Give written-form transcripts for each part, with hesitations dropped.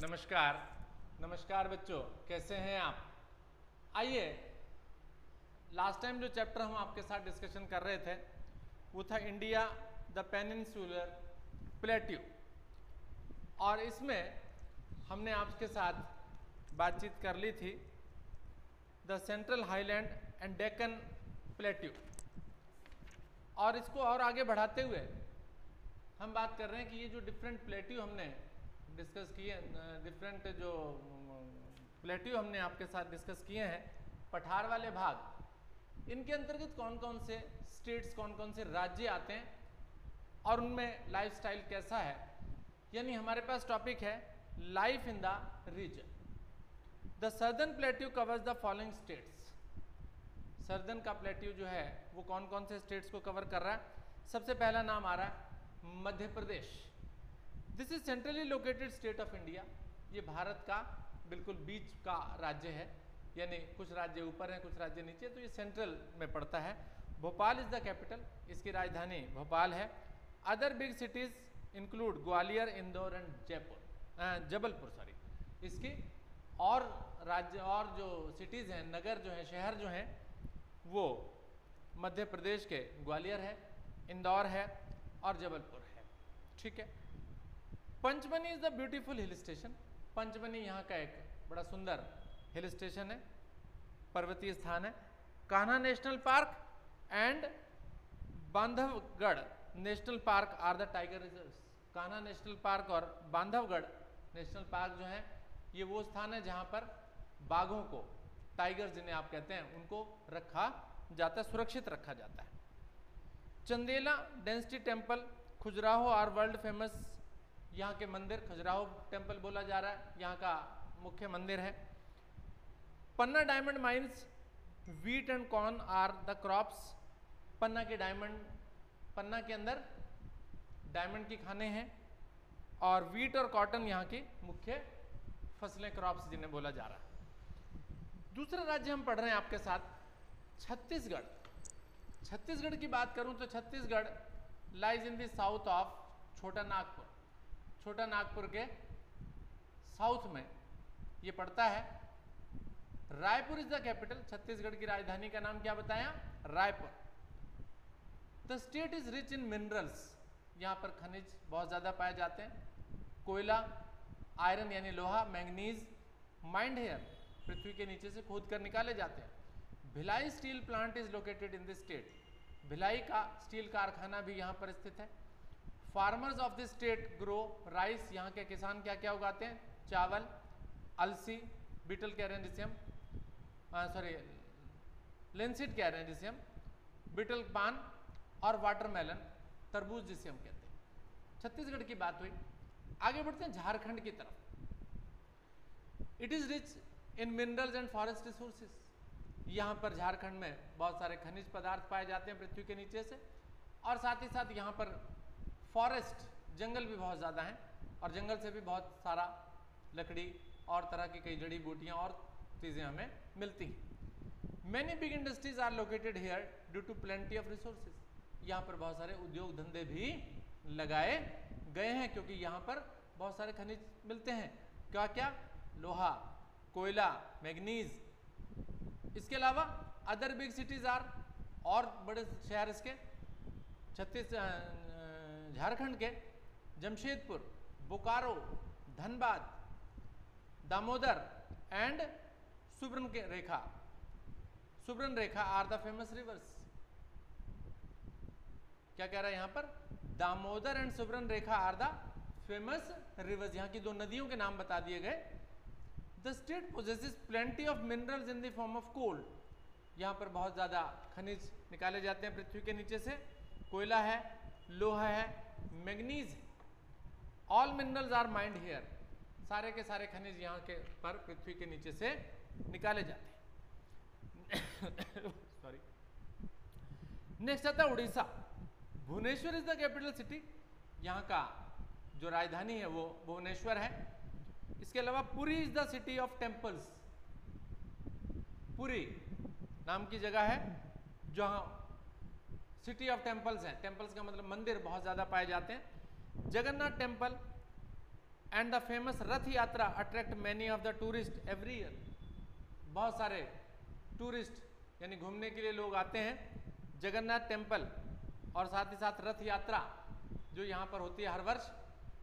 नमस्कार। नमस्कार बच्चों, कैसे हैं आप? आइए, लास्ट टाइम जो चैप्टर हम आपके साथ डिस्कशन कर रहे थे वो था इंडिया द पेनिनसुलर प्लेट्यू, और इसमें हमने आपके साथ बातचीत कर ली थी the central highland and Deccan plateau. और इसको और आगे बढ़ाते हुए हम बात कर रहे हैं कि ये जो डिफरेंट प्लेट्यू हमने डिस्कस किए, डिफरेंट जो प्लेट्यू हमने आपके साथ डिस्कस किए हैं, पठार वाले भाग, इनके अंतर्गत कौन कौन से स्टेट्स, कौन कौन से राज्य आते हैं और उनमें लाइफस्टाइल कैसा है। यानी हमारे पास टॉपिक है life in the region. The southern plateau covers the following states. Southern का प्लेट्यू जो है वो कौन कौन से स्टेट्स को कवर कर रहा है? सबसे पहला नाम आ रहा है Madhya Pradesh. This is centrally located state of India. ये भारत का बिल्कुल बीच का राज्य है, यानी कुछ राज्य ऊपर हैं, कुछ राज्य नीचे, तो ये सेंट्रल में पड़ता है। भोपाल इज द कैपिटल, इसकी राजधानी भोपाल है। Other big cities include Gwalior, Indore and Jabalpur sorry. इसकी और राज्य और जो सिटीज हैं, नगर जो हैं, शहर जो हैं, वो मध्य प्रदेश के ग्वालियर है, इंदौर है और जबलपुर है। ठीक है। Pachmarhi is the beautiful hill station. Pachmarhi यहाँ का एक बड़ा सुंदर हिल स्टेशन है, पर्वतीय स्थान है। Kanha national park and Bandhavgarh national park are the tiger reserves. Kanha national park और बांधवगढ़ नेशनल पार्क जो है ये वो स्थान है जहाँ पर बाघों को, टाइगर्स जिन्हें आप कहते हैं, उनको रखा जाता है, सुरक्षित रखा जाता है। Chandela dynasty temple, Khajuraho are world famous. यहाँ के मंदिर, खजुराहो टेम्पल बोला जा रहा है, यहाँ का मुख्य मंदिर है। Panna diamond mines, wheat and corn are the crops. Panna के डायमंड, पन्ना के अंदर डायमंड की खाने हैं और वीट और कॉटन यहाँ की मुख्य फसलें, क्रॉप्स जिन्हें बोला जा रहा है। दूसरा राज्य हम पढ़ रहे हैं आपके साथ छत्तीसगढ़। छत्तीसगढ़ की बात करूं तो Chhattisgarh lies in the south of छोटा नागपुर। छोटा नागपुर के साउथ में ये पड़ता है। Raipur is the capital. Chhattisgarh की राजधानी का नाम क्या बताया? Raipur. The state is rich in minerals. यहाँ पर खनिज बहुत ज़्यादा पाए जाते हैं। कोयला, आयरन यानी लोहा, मैंगनीज, माइंड हेयर पृथ्वी के नीचे से खोद कर निकाले जाते हैं। Bhilai steel plant is located in this state. Bhilai का स्टील कारखाना भी यहाँ पर स्थित है। Farmers of this state grow rice. यहाँ के किसान क्या क्या उगाते हैं? चावल, अलसी, बीटल कैरेंडिसियम, सॉरी लेंसिड कैरेंडिसियम, बीटल पान और वाटरमेलन, तरबूज जिसे हम कहते हैं। छत्तीसगढ़ की बात हुई। आगे बढ़ते हैं झारखंड की तरफ। It is rich in minerals and forest resources. यहाँ पर झारखंड में बहुत सारे खनिज पदार्थ पाए जाते हैं पृथ्वी के नीचे से, और साथ ही साथ यहाँ पर फॉरेस्ट, जंगल भी बहुत ज़्यादा हैं, और जंगल से भी बहुत सारा लकड़ी और तरह की कई जड़ी बूटियाँ और चीज़ें हमें मिलती हैं। Many big industries are located here due to plenty of resources. यहाँ पर बहुत सारे उद्योग धंधे भी लगाए गए हैं क्योंकि यहाँ पर बहुत सारे खनिज मिलते हैं। क्या क्या? लोहा, कोयला, मैग्नीज। इसके अलावा अदर बिग सिटीज आर, और बड़े शहर इसके झारखंड के Jamshedpur, Bokaro, Dhanbad, Damodar and Subarnarekha. Subarnarekha are the famous rivers. क्या कह रहा है यहाँ पर? Damodar and Subarnarekha are the famous rivers. यहाँ की दो नदियों के नाम बता दिए गए। The state possesses plenty of minerals in the form of coal. यहाँ पर बहुत ज़्यादा खनिज निकाले जाते हैं पृथ्वी के नीचे से। कोयला है, लोहा है, manganese. All minerals are mined here. सारे के सारे खनिज यहाँ के पर पृथ्वी के नीचे से निकाले जाते हैं। सॉरी। नेक्स्ट आता है Orissa. Bhubaneswar is the capital city. यहाँ का जो राजधानी है वो भुवनेश्वर है। इसके अलावा Puri is the city of temples. Puri नाम की जगह है जहाँ सिटी ऑफ टेम्पल्स हैं। टेम्पल्स का मतलब मंदिर बहुत ज़्यादा पाए जाते हैं। Jagannath temple and the famous रथ यात्रा attract many of the tourist every year. बहुत सारे टूरिस्ट यानी घूमने के लिए लोग आते हैं। जगन्नाथ टेम्पल और साथ ही साथ रथ यात्रा जो यहाँ पर होती है हर वर्ष,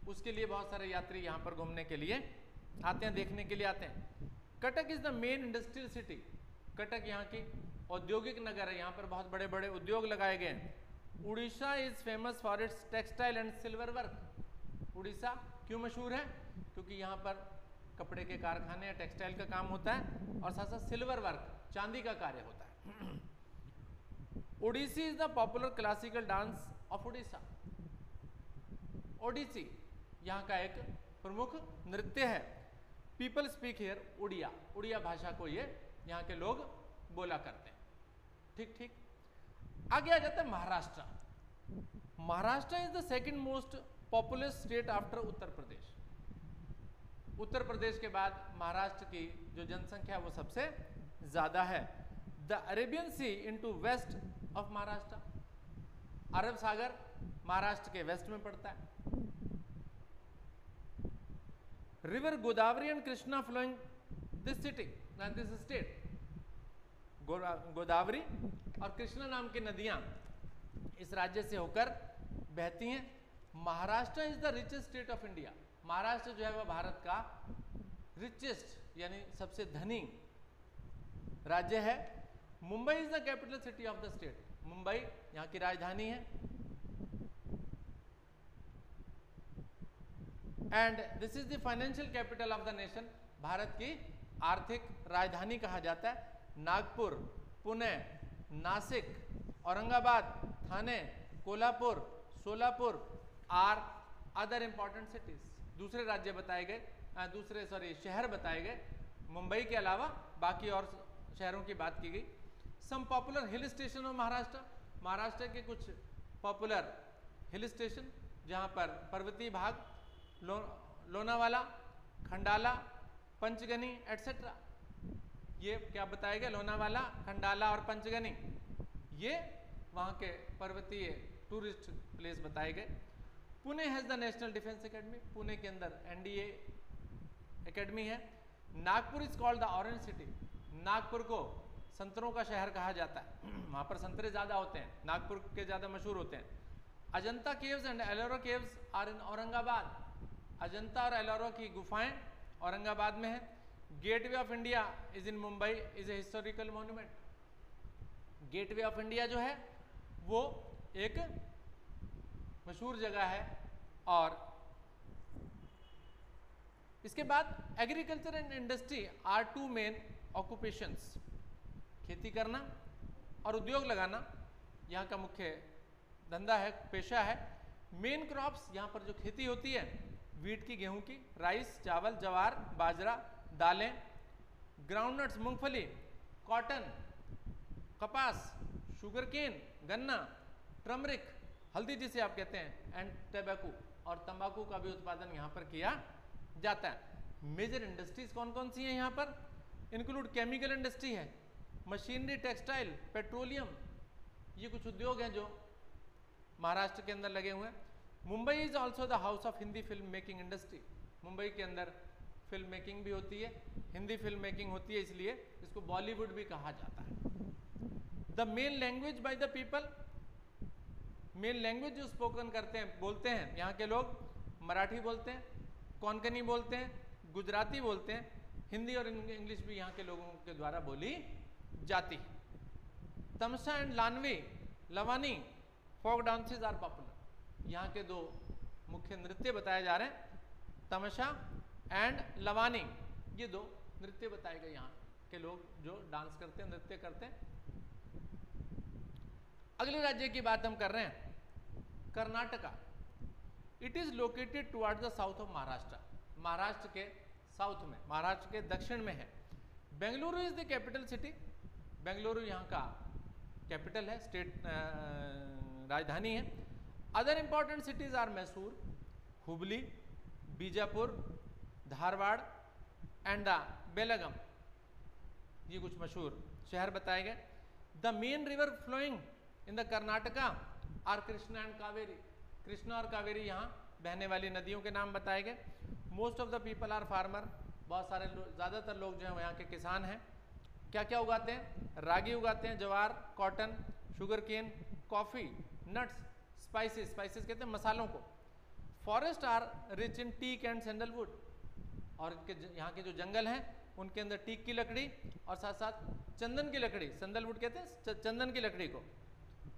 उसके लिए बहुत सारे यात्री यहाँ पर घूमने के लिए आते हैं, देखने के लिए आते हैं। Cuttack is the main industrial city. Cuttack यहाँ की औद्योगिक नगर है, यहाँ पर बहुत बड़े बड़े उद्योग लगाए गए हैं। Orissa is famous for its textile and silver work. Orissa क्यों मशहूर है? क्योंकि यहाँ पर कपड़े के कारखाने या टेक्सटाइल का काम होता है और साथ साथ सिल्वर वर्क, चांदी का कार्य होता है। Odissi is the popular classical dance of Orissa. Odissi यहाँ का एक प्रमुख नृत्य है। People speak here Oriya. Oriya भाषा को ये यहाँ के लोग बोला करते हैं। ठीक ठीक। आगे आ जाता है Maharashtra. Maharashtra is the second most populous state after Uttar Pradesh. Uttar Pradesh के बाद महाराष्ट्र की जो जनसंख्या है वो सबसे ज्यादा है। The Arabian sea into west of Maharashtra. अरब सागर महाराष्ट्र के वेस्ट में पड़ता है। River Godavari and Krishna flowing this city this state. Godavari और कृष्णा नाम की नदियां इस राज्य से होकर बहती हैं। Maharashtra is the richest state of India. Maharashtra जो है वह भारत का रिचेस्ट यानी सबसे धनी राज्य है। Mumbai is the capital city of the state. Mumbai यहाँ की राजधानी है। And this is the financial capital of the nation. Bharat की आर्थिक राजधानी कहा जाता है। Nagpur, Pune, Nashik, Aurangabad, Thane, Kolhapur, Solapur are other important cities. दूसरे राज्य बताए गए, शहर बताए गए मुंबई के अलावा। बाकी और शहरों की बात की गई। Some popular hill station of Maharashtra. Maharashtra के कुछ पॉपुलर हिल स्टेशन जहाँ पर पर्वतीय भाग, लोनावाला, खंडाला, पंचगनी एटसेट्रा। ये क्या बताया गया? लोनावाला, खंडाला और पंचगनी, ये वहाँ के पर्वतीय टूरिस्ट प्लेस बताए गए। Pune has the national defence academy. Pune के अंदर एनडीए एकेडमी है। Nagpur is called the orange city. Nagpur को संतरों का शहर कहा जाता है। वहाँ पर संतरे ज़्यादा होते हैं, नागपुर के ज़्यादा मशहूर होते हैं। Ajanta caves and Ellora caves are in Aurangabad. Ajanta और एलोरा की गुफाएं औरंगाबाद में है। Gateway of India is in Mumbai is a historical monument. Gateway of India जो है वो एक मशहूर जगह है। और इसके बाद agriculture and industry are two main occupations. खेती करना और उद्योग लगाना यहाँ का मुख्य धंधा है, पेशा है। मेन क्रॉप्स यहाँ पर जो खेती होती है, वीट की, गेहूं की, राइस, चावल, ज्वार, बाजरा, दालें, ग्राउंडनट्स, मूंगफली, कॉटन, कपास, शुगर केन, गन्ना, टर्मरिक, हल्दी जिसे आप कहते हैं, एंड टबैको, और तंबाकू का भी उत्पादन यहाँ पर किया जाता है। मेजर इंडस्ट्रीज कौन कौन सी हैं यहाँ पर? इंक्लूड केमिकल इंडस्ट्री है, मशीनरी, टेक्सटाइल, पेट्रोलियम, ये कुछ उद्योग हैं जो महाराष्ट्र के अंदर लगे हुए हैं। Mumbai is also the house of Hindi film making industry. Mumbai के अंदर फिल्म मेकिंग भी होती है, हिंदी फिल्म मेकिंग होती है, इसलिए इसको बॉलीवुड भी कहा जाता है। The main language by the people. Main language जो स्पोकन करते हैं, बोलते हैं यहाँ के लोग, मराठी बोलते हैं, कोंकणी बोलते हैं, गुजराती बोलते हैं, हिंदी और इंग्लिश भी यहाँ के लोगों के द्वारा बोली जाती है। Tamasha and Lavani folk dances are popular. यहाँ के दो मुख्य नृत्य बताए जा रहे हैं, तमशा एंड लवानी, ये दो नृत्य बताए गए यहाँ के लोग जो डांस करते हैं, नृत्य करते हैं। अगले राज्य की बात हम कर रहे हैं, Karnataka. It is located towards the south of Maharashtra. Maharashtra के साउथ में, महाराष्ट्र के दक्षिण में है। Bengaluru is the capital city. Bengaluru यहाँ का कैपिटल है, स्टेट राजधानी है। Other important cities are Mysore, Hubli, Bijapur, Dharwad and the Belgaum. ये कुछ मशहूर शहर बताए गए। The main river flowing in the Karnataka are Krishna and Kaveri. Krishna और कावेरी यहाँ बहने वाली नदियों के नाम बताए गए। Most of the people are farmer, बहुत सारे ज़्यादातर लोग जो हैं यहाँ के किसान हैं। क्या क्या उगाते हैं? रागी उगाते हैं, jowar, cotton, sugar cane, coffee, nuts, spices, spices कहते हैं मसालों को। Forest are rich in teak and sandalwood, और इनके यहाँ के जो जंगल हैं उनके अंदर टीक की लकड़ी और साथ साथ चंदन की लकड़ी, सैंडलवुड कहते हैं चंदन की लकड़ी को।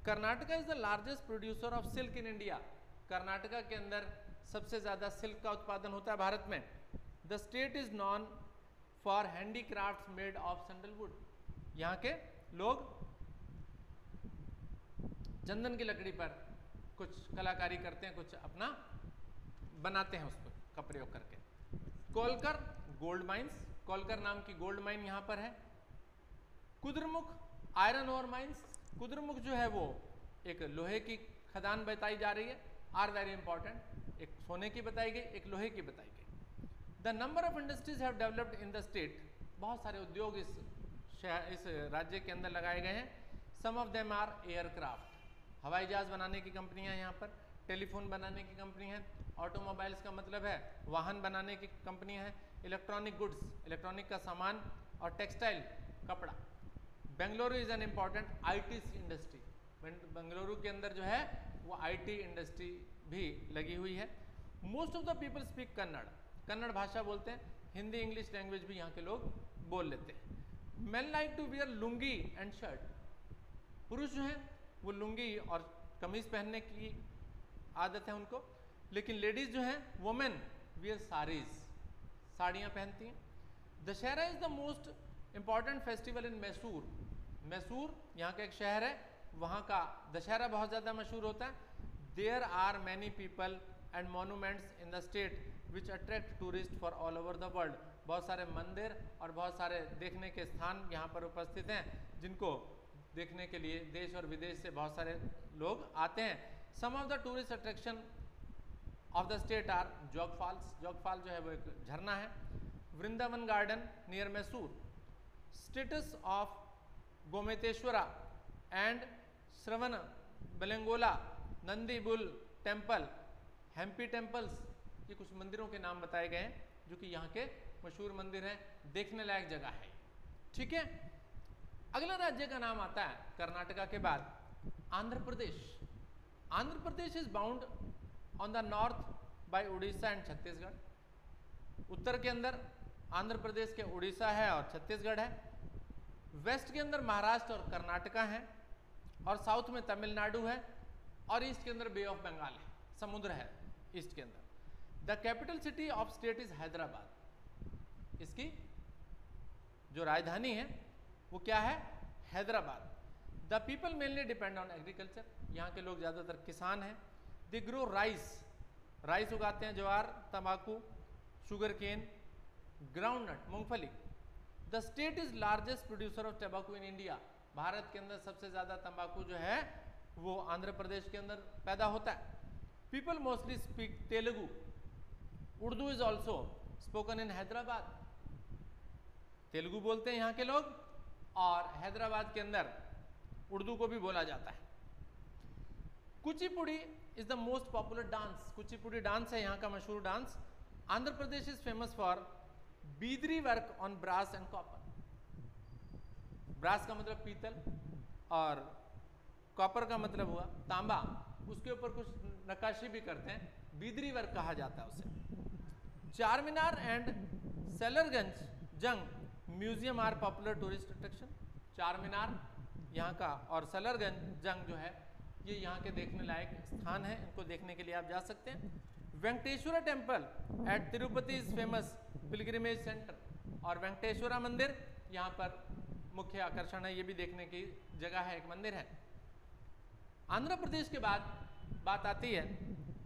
Karnataka is the largest producer of silk in India, Karnataka के अंदर सबसे ज़्यादा सिल्क का उत्पादन होता है भारत में। The state is non for handicrafts made of sandalwood, यहाँ के लोग चंदन की लकड़ी पर कुछ कलाकारी करते हैं, कुछ अपना बनाते हैं उस पर का प्रयोग करके। कोलकर गोल्ड माइंस, कोलकर नाम की गोल्ड माइन यहाँ पर है। Kudremukh iron ore mines, Kudremukh जो है वो एक लोहे की खदान बताई जा रही है, आर वेरी इंपॉर्टेंट, एक सोने की बताई गई, एक लोहे की बताई गई। The number of industries have developed in the state, बहुत सारे उद्योग इस राज्य के अंदर लगाए गए हैं। Some of them are aircraft, हवाई जहाज बनाने की कंपनियां यहाँ पर, टेलीफोन बनाने की कंपनी है, ऑटोमोबाइल्स का मतलब है वाहन बनाने की कंपनियां हैं, इलेक्ट्रॉनिक गुड्स, इलेक्ट्रॉनिक का सामान, और टेक्सटाइल, कपड़ा। Bengaluru is an important IT industry, Bengaluru के अंदर जो है वो आईटी इंडस्ट्री भी लगी हुई है। Most of the people speak Kannada, Kannada भाषा बोलते हैं, हिंदी इंग्लिश लैंग्वेज भी यहाँ के लोग बोल लेते हैं। Men like to wear lungi and shirt, पुरुष जो हैं वो लुंगी और कमीज पहनने की आदत है उनको, लेकिन लेडीज जो हैं वुमेन वियर साड़ीज, साड़ियाँ पहनती हैं। Dussehra is the most important festival in Mysore, Mysore यहाँ का एक शहर है, वहाँ का दशहरा बहुत ज़्यादा मशहूर होता है। There are many people and monuments in the state which attract tourist for all over the world, बहुत सारे मंदिर और बहुत सारे देखने के स्थान यहाँ पर उपस्थित हैं, जिनको देखने के लिए देश और विदेश से बहुत सारे लोग आते हैं। Some of the tourist attraction of the state are Jog falls, Jog fall जो है वो एक झरना है। Vrindavan garden near Mysore, statues of Gomateshwara and Shravanabelagola, Nandi bull temple, Hampi temples, ये कुछ मंदिरों के नाम बताए गए हैं जो कि यहाँ के मशहूर मंदिर हैं, देखने लायक जगह है। ठीक है, अगला राज्य का नाम आता है कर्नाटका के बाद Andhra Pradesh. Andhra Pradesh is bound on the north by Orissa and Chhattisgarh, उत्तर के अंदर आंध्र प्रदेश के उड़ीसा है और छत्तीसगढ़ है, वेस्ट के अंदर महाराष्ट्र और कर्नाटका है, और साउथ में तमिलनाडु है, और ईस्ट के अंदर बे ऑफ बंगाल है, समुद्र है ईस्ट के अंदर। The capital city of state is Hyderabad, इसकी जो राजधानी है वो क्या है? Hyderabad. The people mainly depend on agriculture, यहाँ के लोग ज़्यादातर किसान हैं। दे ग्रो राइस, राइस उगाते हैं, ज्वार, तंबाकू, शुगर केन, ग्राउंडनट, मूंगफली। The state is largest producer of tobacco in India, Bharat के अंदर सबसे ज़्यादा तंबाकू जो है वो आंध्र प्रदेश के अंदर पैदा होता है। People mostly speak Telugu, Urdu is also spoken in Hyderabad, Telugu बोलते हैं यहाँ के लोग, और हैदराबाद के अंदर उर्दू को भी बोला जाता है। Kuchipudi is the most popular dance, Kuchipudi dance है यहाँ का मशहूर dance. Andhra Pradesh is famous for Bidri work on brass and copper, brass का मतलब पीतल और कॉपर का मतलब हुआ तांबा, उसके ऊपर कुछ नक्काशी भी करते हैं, बीदरी वर्क कहा जाता है उसे। चारमीनार एंड सैलरगंज Jung museum are popular tourist attraction, Charminar यहाँ का और सैलरगंज जंग जो है ये यहाँ के देखने लायक स्थान है, इनको देखने के लिए आप जा सकते हैं। Venkateswara temple at Tirupati is famous pilgrimage centre, और वेंकटेश्वरा मंदिर यहाँ पर मुख्य आकर्षण है, ये भी देखने की जगह है, एक मंदिर है। आंध्र प्रदेश के बाद बात आती है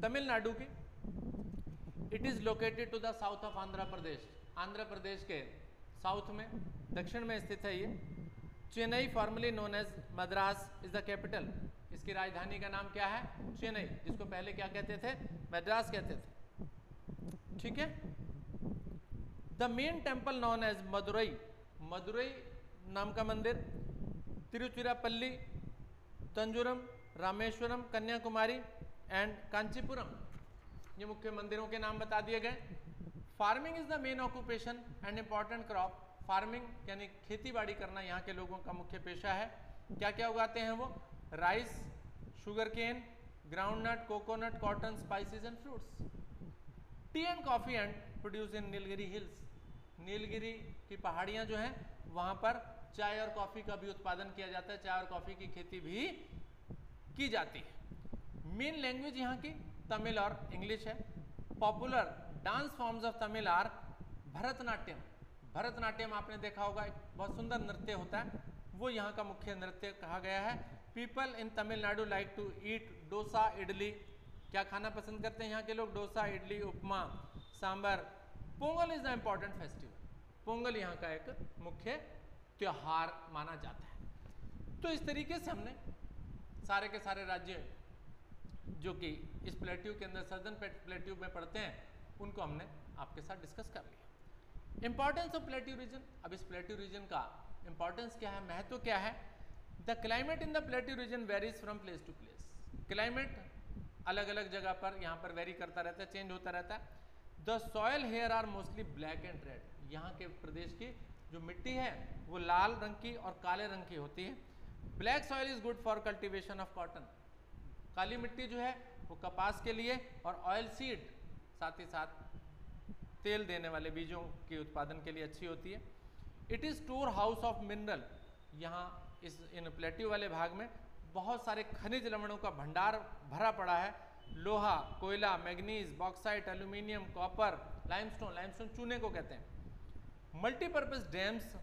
तमिलनाडु की। It is located to the south of Andhra Pradesh, Andhra Pradesh के साउथ में, दक्षिण में स्थित है ये। Chennai formerly known as Madras is the capital, इसकी राजधानी का नाम क्या है? चेन्नई, जिसको पहले क्या कहते थे? मद्रास कहते थे। ठीक है, the main temple known as Madurai, Madurai नाम का मंदिर, तिरुचिरापल्ली, तंजूरम, रामेश्वरम, कन्याकुमारी एंड कांचीपुरम, ये मुख्य मंदिरों के नाम बता दिए गए। Farming is the main occupation and important crop. Farming यानी खेती बाड़ी करना यहाँ के लोगों का मुख्य पेशा है। क्या क्या उगाते हैं वो? Rice, sugar cane, groundnut, coconut, cotton, spices and fruits. Tea and coffee and produce in Nilgiri hills. Nilgiri की पहाड़ियां जो हैं वहां पर चाय और कॉफी का भी उत्पादन किया जाता है, चाय और कॉफी की खेती भी की जाती है। मेन लैंग्वेज यहाँ की तमिल और इंग्लिश है। Popular dance forms of Tamil are Bharatanatyam. Bharatanatyam आपने देखा होगा, एक बहुत सुंदर नृत्य होता है, वो यहाँ का मुख्य नृत्य कहा गया है। People in Tamil Nadu like to eat dosa, idli. क्या खाना पसंद करते हैं यहाँ के लोग? Dosa, idli, upma, sambar. Pongal is the important festival. Pongal यहाँ का एक मुख्य त्योहार माना जाता है। तो इस तरीके से हमने सारे के सारे राज्य जो कि इस प्लेट्यू के अंदर सदर्न प्लेट्यू में पड़ते हैं उनको हमने आपके साथ डिस्कस कर लिया। Importance of plateau region. अब इस प्लेट्यू रीजन का इंपॉर्टेंस क्या है, महत्व क्या है? The climate in the plateau region varies from place to place. Climate अलग अलग जगह पर यहाँ पर वेरी करता रहता है, चेंज होता रहता है। The soil here are mostly black and red. यहाँ के प्रदेश की जो मिट्टी है वो लाल रंग की और काले रंग की होती है। Black soil is good for cultivation of cotton. काली मिट्टी जो है वो कपास के लिए और ऑयल सीड, साथ ही साथ तेल देने वाले बीजों के उत्पादन के लिए अच्छी होती है। It is store house of mineral. यहाँ इन प्लेट्यू वाले भाग में बहुत सारे खनिज लवणों का भंडार भरा पड़ा है। लोहा, कोयला, manganese, bauxite, aluminium, copper, limestone. Limestone चूने को कहते हैं। Multipurpose dams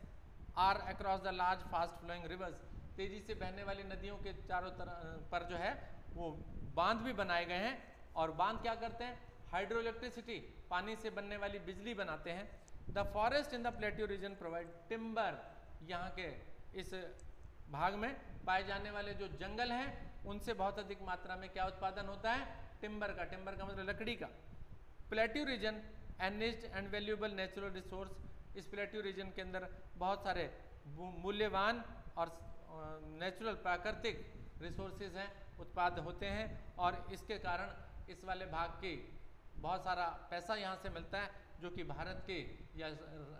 are across the large fast flowing rivers. तेजी से बहने वाली नदियों के चारों तरफ पर जो है वो बांध भी बनाए गए हैं। और बांध क्या करते हैं? हाइड्रो इलेक्ट्रिसिटी, पानी से बनने वाली बिजली बनाते हैं। The forest in the plateau reason provide timber. यहाँ के इस भाग में पाए जाने वाले जो जंगल हैं उनसे बहुत अधिक मात्रा में क्या उत्पादन होता है? टिम्बर का। टिम्बर का मतलब लकड़ी का। Plateau region enriched and valuable natural resource. इस प्लेट्यू रीजन के अंदर बहुत सारे मूल्यवान और नेचुरल प्राकृतिक रिसोर्सेज हैं, उत्पाद होते हैं। और इसके कारण इस वाले भाग की बहुत सारा पैसा यहाँ से मिलता है जो कि भारत के या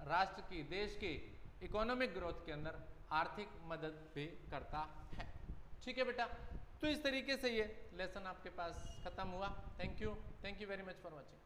राष्ट्र की, देश की इकोनॉमिक ग्रोथ के अंदर आर्थिक मदद भी करता है। ठीक है बेटा, तो इस तरीके से ये लेसन आपके पास खत्म हुआ। Thank you very much for watching.